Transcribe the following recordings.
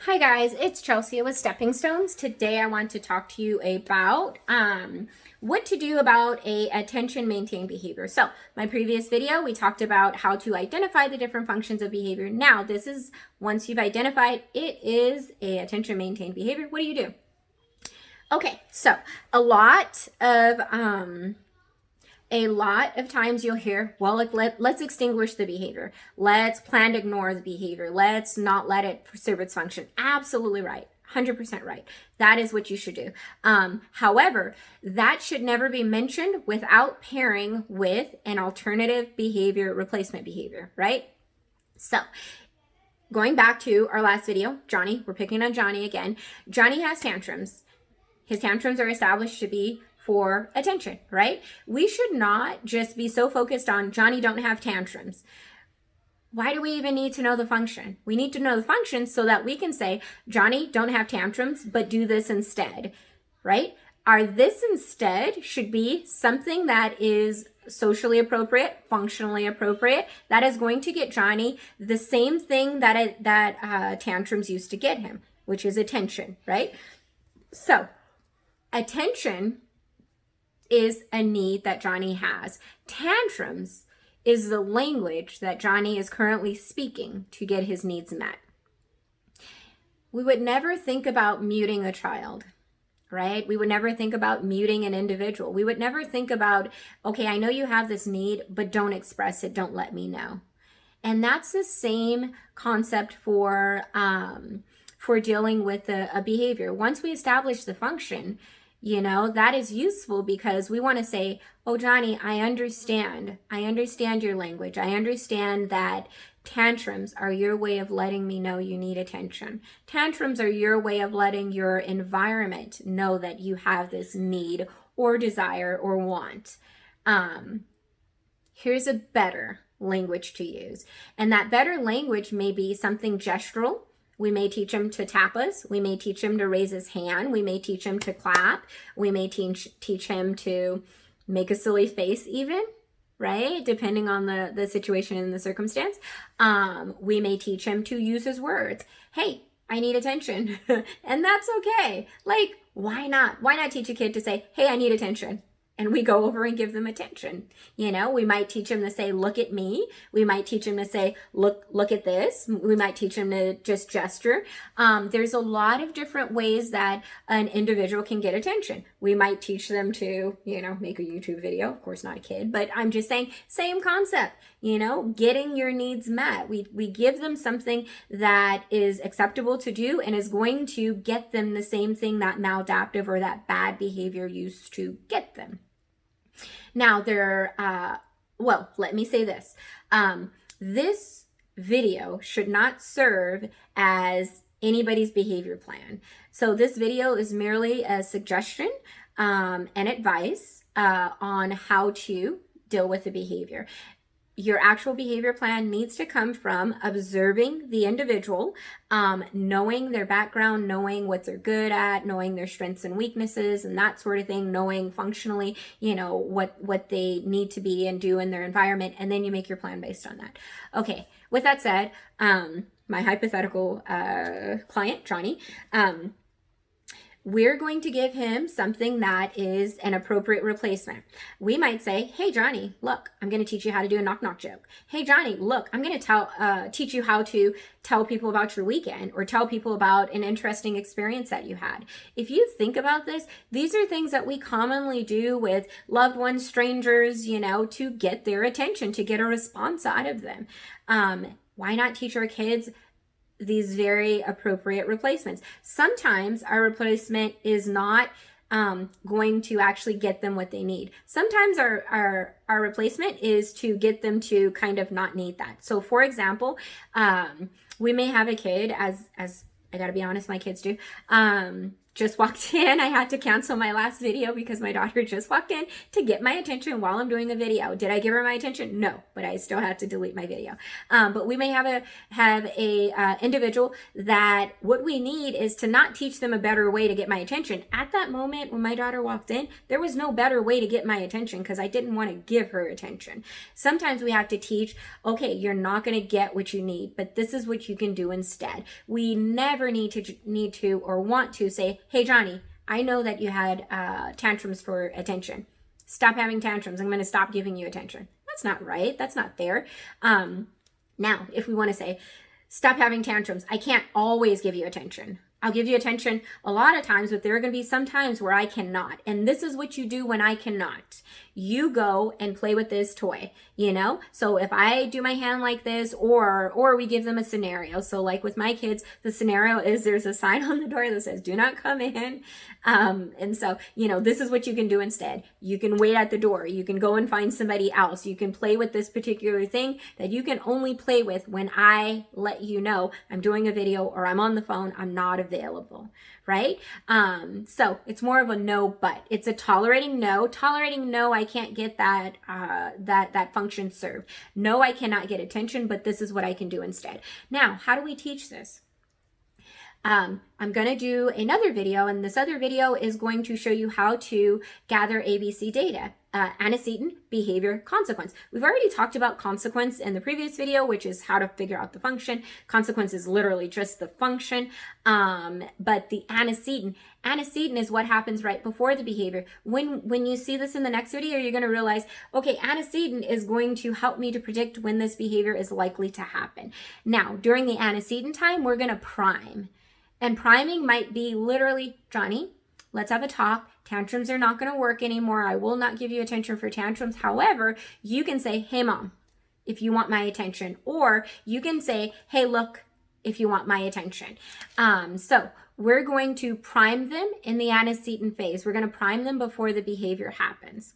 Hi guys, it's Chelsea with Stepping Stones. Today I want to talk to you about what to do about a attention maintained behavior. So my previous video, we talked about how to identify the different functions of behavior. Now this is, once you've identified it is a attention maintained behavior, what do you do? Okay, so a lot of times you'll hear, well, let's extinguish the behavior. Let's plan to ignore the behavior. Let's not let it serve its function. Absolutely right. 100% right. That is what you should do. However, that should never be mentioned without pairing with an alternative behavior, replacement behavior, right? So going back to our last video, Johnny, we're picking on Johnny again. Johnny has tantrums. His tantrums are established to be for attention, right? We should not just be so focused on Johnny don't have tantrums. Why do we even need to know the function? We need to know the function so that we can say, Johnny don't have tantrums, but do this instead, right? Our this instead should be something that is socially appropriate, functionally appropriate, that is going to get Johnny the same thing that tantrums used to get him, which is attention, right? So attention is a need that Johnny has. Tantrums is the language that Johnny is currently speaking to get his needs met. We would never think about muting a child, right? We would never think about muting an individual. We would never think about, okay, I know you have this need, but don't express it. Don't let me know. And that's the same concept for dealing with a behavior. Once we establish the function, that is useful because we want to say, oh, Johnny, I understand your language. I understand that tantrums are your way of letting me know you need attention. Tantrums are your way of letting your environment know that you have this need or desire or want. Here's a better language to use. And that better language may be something gestural. We may teach him to tap us. We may teach him to raise his hand. We may teach him to clap. We may teach him to make a silly face even, right? Depending on the situation and the circumstance. We may teach him to use his words. Hey, I need attention. And that's okay. Like, why not? Why not teach a kid to say, hey, I need attention? And we go over and give them attention. We might teach them to say, look at me. We might teach them to say, look at this. We might teach them to just gesture. There's a lot of different ways that an individual can get attention. We might teach them to, make a YouTube video. Of course, not a kid, but I'm just saying, same concept, getting your needs met. We give them something that is acceptable to do and is going to get them the same thing that maladaptive or that bad behavior used to get them. Now, let me say this. This video should not serve as anybody's behavior plan. So this video is merely a suggestion and advice on how to deal with the behavior. Your actual behavior plan needs to come from observing the individual, knowing their background, knowing what they're good at, knowing their strengths and weaknesses and that sort of thing, knowing functionally, what they need to be and do in their environment, and then you make your plan based on that. Okay, with that said, my hypothetical client, Johnny, we're going to give him something that is an appropriate replacement. We might say, hey, Johnny, look, I'm going to teach you how to do a knock-knock joke. Hey, Johnny, look, I'm going to teach you how to tell people about your weekend or tell people about an interesting experience that you had. If you think about this, these are things that we commonly do with loved ones, strangers, to get their attention, to get a response out of them. Why not teach our kids these very appropriate replacements? Sometimes our replacement is not going to actually get them what they need. Sometimes our replacement is to get them to kind of not need that. So for example, we may have a kid, as I gotta be honest, my kids do, just walked in. I had to cancel my last video because my daughter just walked in to get my attention while I'm doing a video. Did I give her my attention? No, but I still had to delete my video. But we may have a individual that what we need is to not teach them a better way to get my attention. At that moment when my daughter walked in, there was no better way to get my attention because I didn't want to give her attention. Sometimes we have to teach, okay, you're not going to get what you need, but this is what you can do instead. We never need to or want to say, hey, Johnny, I know that you had tantrums for attention. Stop having tantrums. I'm going to stop giving you attention. That's not right. That's not fair. Now, if we want to say, stop having tantrums, I can't always give you attention. I'll give you attention a lot of times, but there are going to be some times where I cannot. And this is what you do when I cannot. You go and play with this toy, you know? So if I do my hand like this, or we give them a scenario. So like with my kids, the scenario is there's a sign on the door that says, do not come in. And so, you know, this is what you can do instead. You can wait at the door. You can go and find somebody else. You can play with this particular thing that you can only play with when I let you know I'm doing a video or I'm on the phone, I'm not available, right? So it's more of a no, but it's a tolerating no. Tolerating no, I can't get that that function served. No, I cannot get attention, but this is what I can do instead. Now, how do we teach this? I'm going to do another video, and this other video is going to show you how to gather ABC data, antecedent, behavior, consequence. We've already talked about consequence in the previous video, which is how to figure out the function. Consequence is literally just the function, but the antecedent is what happens right before the behavior. When you see this in the next video, you're going to realize, okay, antecedent is going to help me to predict when this behavior is likely to happen. Now, during the antecedent time, we're going to prime. And priming might be literally, Johnny, let's have a talk. Tantrums are not going to work anymore. I will not give you attention for tantrums. However, you can say, hey, mom, if you want my attention. Or you can say, hey, look, if you want my attention. So we're going to prime them in the antecedent phase. We're going to prime them before the behavior happens.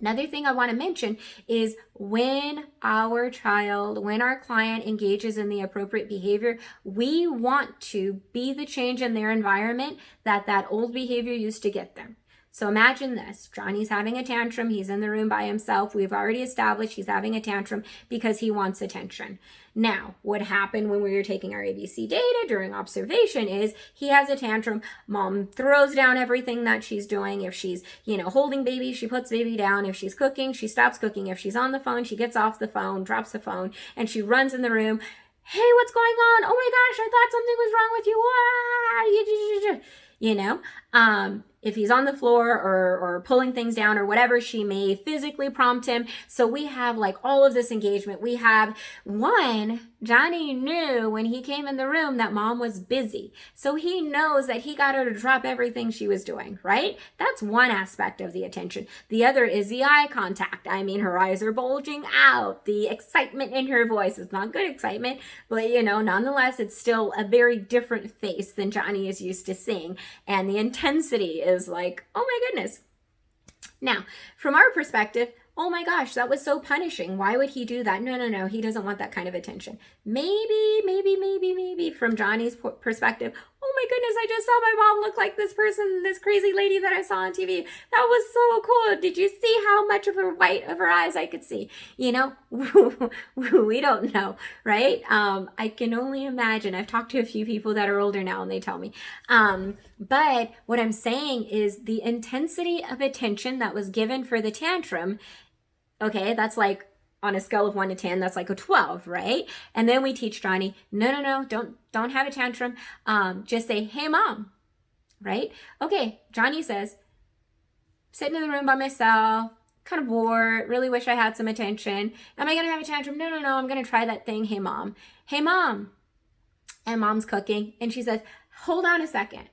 Another thing I want to mention is when our client engages in the appropriate behavior, we want to be the change in their environment that old behavior used to get them. So imagine this, Johnny's having a tantrum, he's in the room by himself. We've already established he's having a tantrum because he wants attention. Now, what happened when we were taking our ABC data during observation is he has a tantrum. Mom throws down everything that she's doing. If she's, holding baby, she puts baby down. If she's cooking, she stops cooking. If she's on the phone, she gets off the phone, drops the phone, and she runs in the room. Hey, what's going on? Oh my gosh, I thought something was wrong with you. If he's on the floor or pulling things down or whatever, she may physically prompt him. So we have like all of this engagement. We have Johnny knew when he came in the room that mom was busy. So he knows that he got her to drop everything she was doing, right? That's one aspect of the attention. The other is the eye contact. I mean, her eyes are bulging out. The excitement in her voice is not good excitement, but nonetheless, it's still a very different face than Johnny is used to seeing. And the intensity is like, oh my goodness. Now, from our perspective, oh my gosh, that was so punishing. Why would he do that? No. He doesn't want that kind of attention. Maybe from Johnny's perspective, oh my goodness, I just saw my mom look like this person, this crazy lady that I saw on TV. That was so cool. Did you see how much of her white of her eyes I could see? We don't know, right? I can only imagine. I've talked to a few people that are older now and they tell me. But what I'm saying is the intensity of attention that was given for the tantrum, okay, that's like on a scale of 1 to 10, that's like a 12, right? And then we teach Johnny, no, don't have a tantrum. Just say, hey, mom, right? Okay, Johnny says, sitting in the room by myself, kind of bored, really wish I had some attention. Am I going to have a tantrum? No, I'm going to try that thing. Hey, mom. Hey, mom. And mom's cooking, and she says, hold on a second.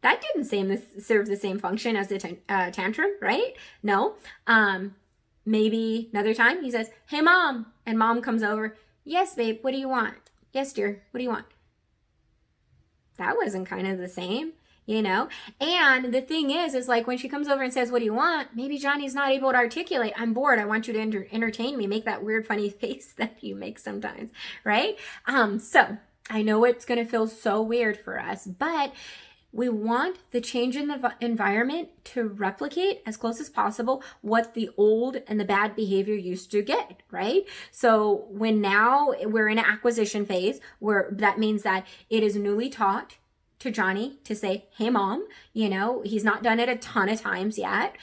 That didn't serve the same function as the tantrum, right? No. Maybe another time he says, hey, mom. And mom comes over. Yes, babe, what do you want? Yes, dear, what do you want? That wasn't kind of the same, And the thing is like when she comes over and says, what do you want? Maybe Johnny's not able to articulate. I'm bored. I want you to entertain me. Make that weird, funny face that you make sometimes, right? So I know it's going to feel so weird for us, but We want the change in the environment to replicate as close as possible what the old and the bad behavior used to get, right? So when now we're in an acquisition phase, where that means that it is newly taught to Johnny to say, hey mom, he's not done it a ton of times yet.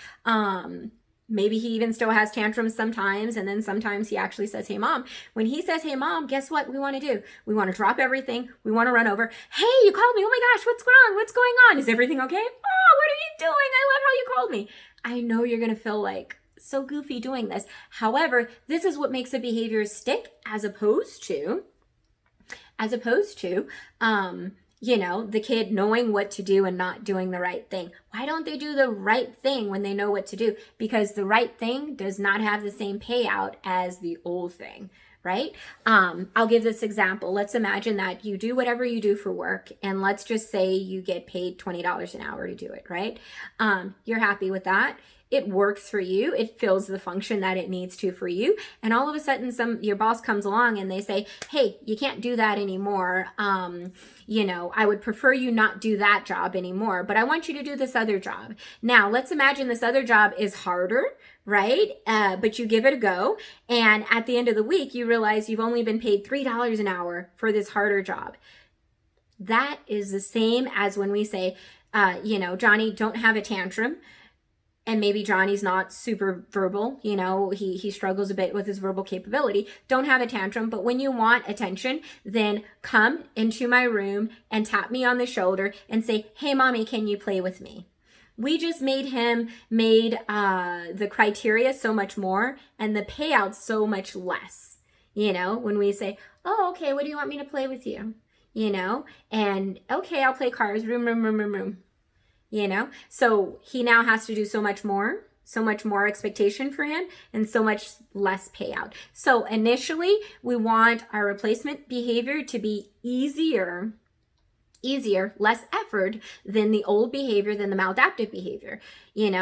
Maybe he even still has tantrums sometimes, and then sometimes he actually says, hey mom. When he says, hey mom, guess what we want to do? We want to drop everything. We want to run over. Hey, you called me. Oh my gosh, what's wrong? What's going on? Is everything okay? Oh, what are you doing? I love how you called me. I know you're going to feel like so goofy doing this. However, this is what makes a behavior stick as opposed to, the kid knowing what to do and not doing the right thing. Why don't they do the right thing when they know what to do? Because the right thing does not have the same payout as the old thing, right? I'll give this example. Let's imagine that you do whatever you do for work, and let's just say you get paid $20 an hour to do it, right? You're happy with that. It works for you. It fills the function that it needs to for you. And all of a sudden your boss comes along and they say, hey, you can't do that anymore. I would prefer you not do that job anymore, but I want you to do this other job. Now, let's imagine this other job is harder, right? But you give it a go. And at the end of the week, you realize you've only been paid $3 an hour for this harder job. That is the same as when we say, Johnny, don't have a tantrum. And maybe Johnny's not super verbal, he struggles a bit with his verbal capability. Don't have a tantrum, but when you want attention, then come into my room and tap me on the shoulder and say, hey, mommy, can you play with me? We just made the criteria so much more and the payout so much less, when we say, oh, okay, what do you want me to play with you? And okay, I'll play cars, room. So he now has to do so much more expectation for him and so much less payout. So initially we want our replacement behavior to be easier, less effort than the old behavior, than the maladaptive behavior,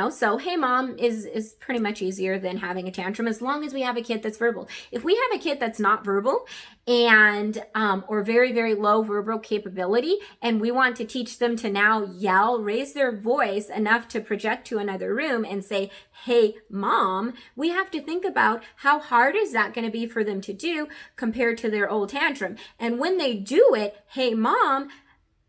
So, hey mom is pretty much easier than having a tantrum, as long as we have a kid that's verbal. If we have a kid that's not verbal and, or very, very low verbal capability, and we want to teach them to now yell, raise their voice enough to project to another room and say, hey mom, we have to think about how hard is that going to be for them to do compared to their old tantrum. And when they do it, hey mom,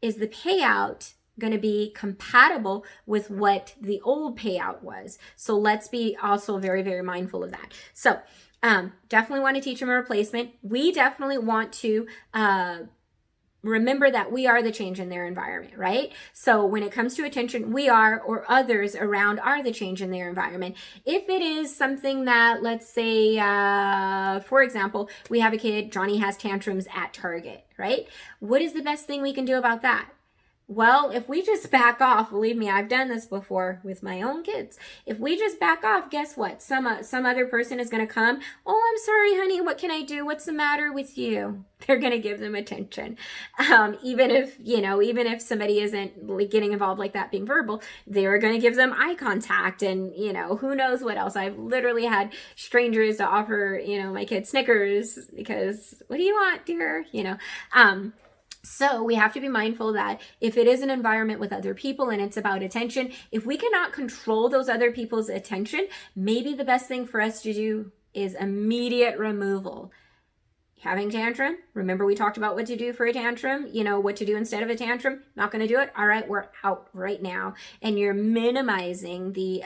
is the payout going to be compatible with what the old payout was? So let's be also very, very mindful of that. So definitely want to teach them a replacement. We definitely want to remember that we are the change in their environment, right? So when it comes to attention, we are, or others around are the change in their environment. If it is something that, let's say, for example, we have a kid, Johnny has tantrums at Target, right? What is the best thing we can do about that? Well, if we just back off, believe me, I've done this before with my own kids. If we just back off, guess what? Some other person is going to come. Oh, I'm sorry, honey. What can I do? What's the matter with you? They're going to give them attention. Even if somebody isn't getting involved like that, being verbal, they're going to give them eye contact and, who knows what else. I've literally had strangers to offer, my kids Snickers because, what do you want, dear? So we have to be mindful that if it is an environment with other people and it's about attention, if we cannot control those other people's attention, maybe the best thing for us to do is immediate removal. Having tantrum, remember we talked about what to do for a tantrum, what to do instead of a tantrum. Not going to do it. All right, we're out right now. And you're minimizing the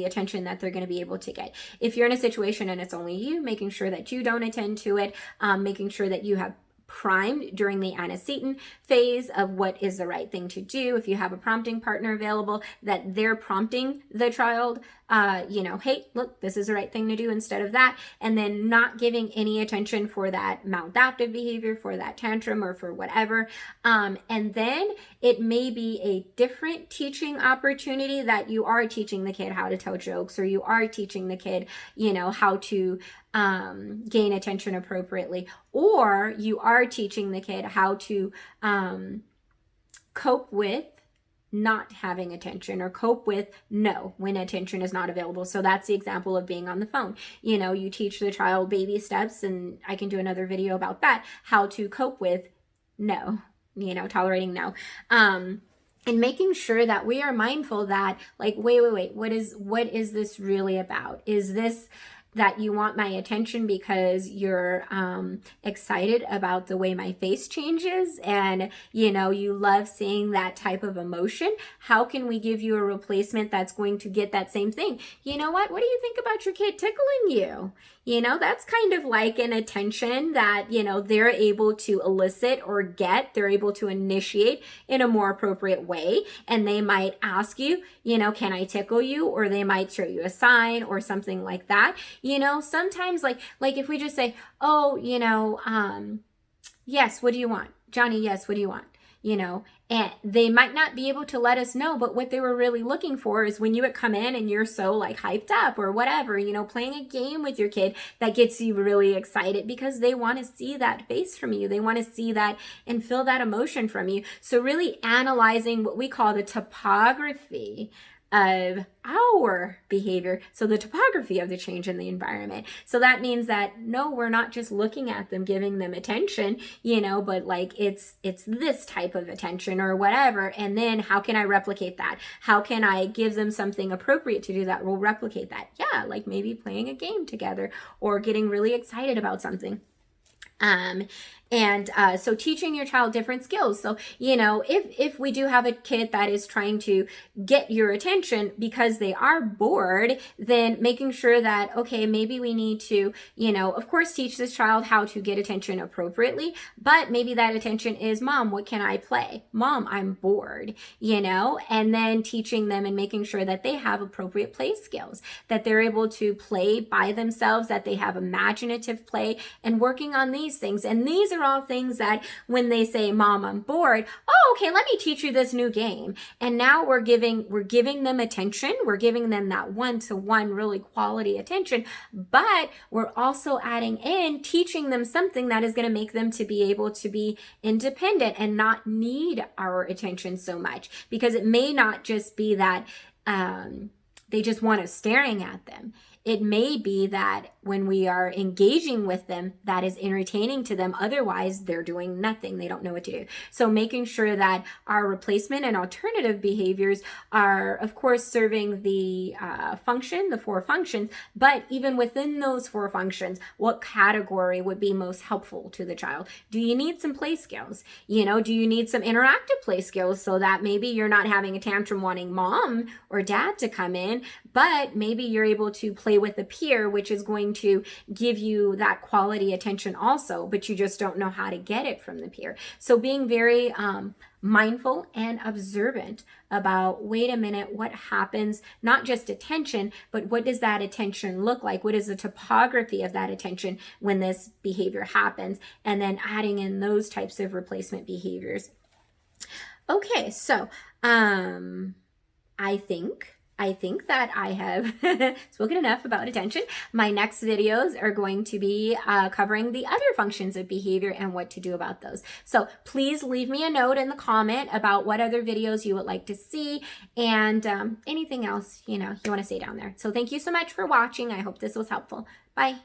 attention that they're going to be able to get. If you're in a situation and it's only you, making sure that you don't attend to it, making sure that you have primed during the antecedent phase of what is the right thing to do. If you have a prompting partner available, that they're prompting the child, hey, look, this is the right thing to do instead of that. And then not giving any attention for that maladaptive behavior, for that tantrum, or for whatever. And then it may be a different teaching opportunity that you are teaching the kid how to tell jokes, or you are teaching the kid, how to gain attention appropriately, or you are teaching the kid how to cope with not having attention, or cope with no when attention is not available. So that's the example of being on the phone. You teach the child baby steps, and I can do another video about that, how to cope with no, tolerating no. and making sure that we are mindful that, like, wait, what is this really about? Is this that you want my attention because you're excited about the way my face changes and, you know, you love seeing that type of emotion? How can we give you a replacement that's going to get that same thing? You know what do you think about your kid tickling you? You know, that's kind of like an attention that, you know, they're able to elicit or get, they're able to initiate in a more appropriate way. And they might ask you, you know, can I tickle you? Or they might show you a sign or something like that. You know, sometimes like if we just say, oh, you know, yes, what do you want? Johnny, yes, what do you want? You know, and they might not be able to let us know, but what they were really looking for is when you would come in and you're so like hyped up or whatever, you know, playing a game with your kid that gets you really excited because they want to see that face from you. They want to see that and feel that emotion from you. So really analyzing what we call the topography of our behavior, so the topography of the change in the environment. So that means that no, we're not just looking at them, giving them attention, you know, but like it's this type of attention or whatever. And then how can I replicate that? How can I give them something appropriate to do that will replicate that? Yeah, like maybe playing a game together or getting really excited about something. So teaching your child different skills. So, you know, if we do have a kid that is trying to get your attention because they are bored, then making sure that, okay, maybe we need to, you know, of course, teach this child how to get attention appropriately, but maybe that attention is, Mom, what can I play? Mom, I'm bored, you know, and then teaching them and making sure that they have appropriate play skills, that they're able to play by themselves, that they have imaginative play, and working on these things. And these are all things that when they say, Mom, I'm bored, oh, okay, let me teach you this new game. And now we're giving them attention. We're giving them that one-to-one really quality attention, but we're also adding in teaching them something that is going to make them to be able to be independent and not need our attention so much, because it may not just be that they just want us staring at them. It may be that when we are engaging with them, that is entertaining to them. Otherwise, they're doing nothing. They don't know what to do. So making sure that our replacement and alternative behaviors are, of course, serving the function, the 4 functions, but even within those 4 functions, what category would be most helpful to the child? Do you need some play skills? You know, do you need some interactive play skills so that maybe you're not having a tantrum wanting mom or dad to come in, but maybe you're able to play with a peer, which is going to give you that quality attention also, but you just don't know how to get it from the peer. So being very mindful and observant about, wait a minute, what happens, not just attention, but what does that attention look like? What is the topography of that attention when this behavior happens? And then adding in those types of replacement behaviors. Okay, so I think that I have spoken enough about attention. My next videos are going to be covering the other functions of behavior and what to do about those. So please leave me a note in the comment about what other videos you would like to see and anything else, you know, you want to say down there. So thank you so much for watching. I hope this was helpful. Bye.